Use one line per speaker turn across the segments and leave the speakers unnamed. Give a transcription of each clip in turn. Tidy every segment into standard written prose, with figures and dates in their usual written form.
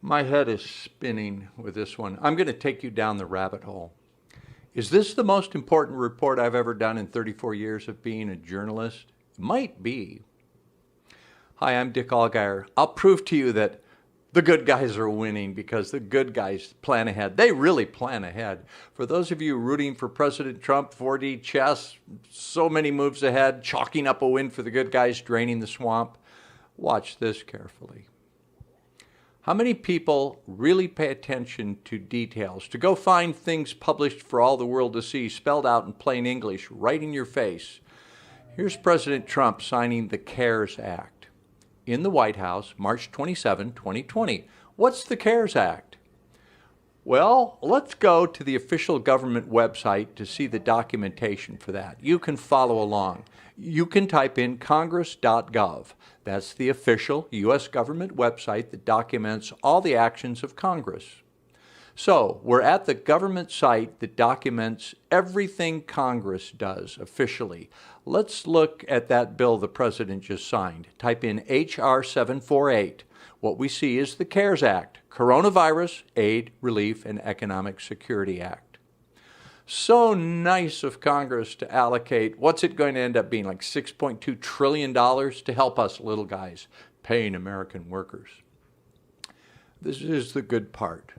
My head is spinning with this one. I'm going to take you down the rabbit hole. Is this the most important report I've ever done in 34 years of being a journalist? It might be. Hi, I'm Dick Allgaier. I'll prove to you that the good guys are winning because the good guys plan ahead. They really plan ahead. For those of you rooting for President Trump, 4D chess, so many moves ahead, chalking up a win for the good guys, draining the swamp, watch this carefully. How many people really pay attention to details, to go find things published for all the world to see, spelled out in plain English, right in your face? Here's President Trump signing the CARES Act in the White House, March 27, 2020. What's the CARES Act? Well, let's go to the official government website to see the documentation for that. You can follow along. You can type in congress.gov. That's the official U.S. government website that documents all the actions of Congress. So we're at the government site that documents everything Congress does officially. Let's look at that bill the president just signed. Type in H.R. 748. What we see is the CARES Act, Coronavirus Aid, Relief, and Economic Security Act. So nice of Congress to allocate, what's it going to end up being, like $6.2 trillion to help us little guys, paying American workers. This is the good part.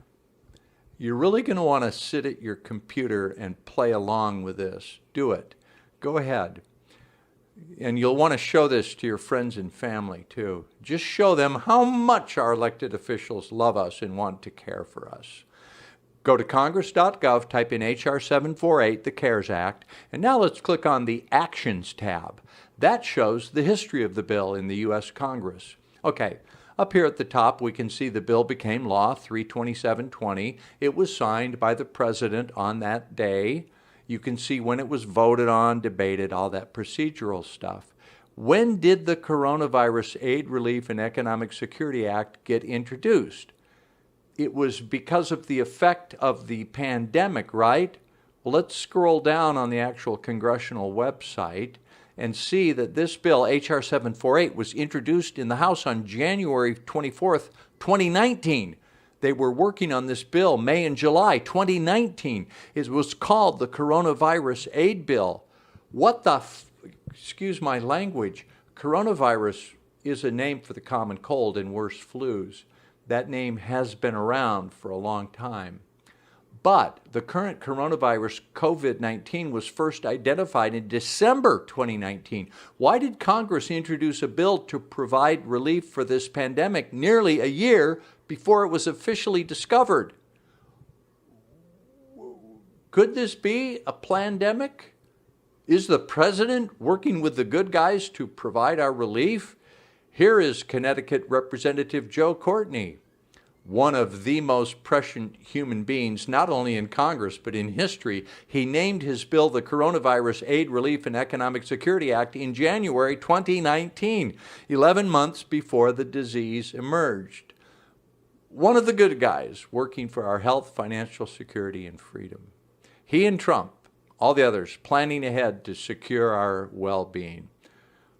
You're really going to want to sit at your computer and play along with this. Do it. Go ahead. And you'll want to show this to your friends and family too. Just show them how much our elected officials love us and want to care for us. Go to congress.gov, type in H.R. 748, the CARES Act, and now let's click on the Actions tab. That shows the history of the bill in the U.S. Congress. Okay, up here at the top we can see the bill became law 3/27/20. It was signed by the President on that day. You can see when it was voted on, debated, all that procedural stuff. When did the Coronavirus Aid, Relief, and Economic Security Act get introduced? It was because of the effect of the pandemic, right? Well, let's scroll down on the actual congressional website and see that this bill, H.R. 748, was introduced in the House on January 24th, 2019. They were working on this bill May and July 2019. It was called the Coronavirus Aid Bill. What the, excuse my language, coronavirus is a name for the common cold and worse flus. That name has been around for a long time. But the current coronavirus, COVID-19, was first identified in December 2019. Why did Congress introduce a bill to provide relief for this pandemic nearly a year before it was officially discovered? Could this be a plandemic? Is the president working with the good guys to provide our relief? Here is Connecticut Representative Joe Courtney, one of the most prescient human beings, not only in Congress, but in history. He named his bill the Coronavirus Aid, Relief, and Economic Security Act in January 2019, 11 months before the disease emerged. One of the good guys working for our health, financial security, and freedom. He and Trump, all the others, planning ahead to secure our well-being.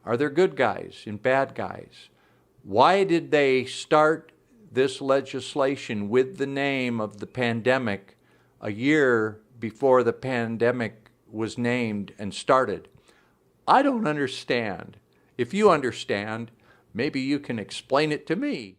Are there good guys and bad guys? Why did they start this legislation with the name of the pandemic a year before the pandemic was named and started? I don't understand. If you understand, maybe you can explain it to me.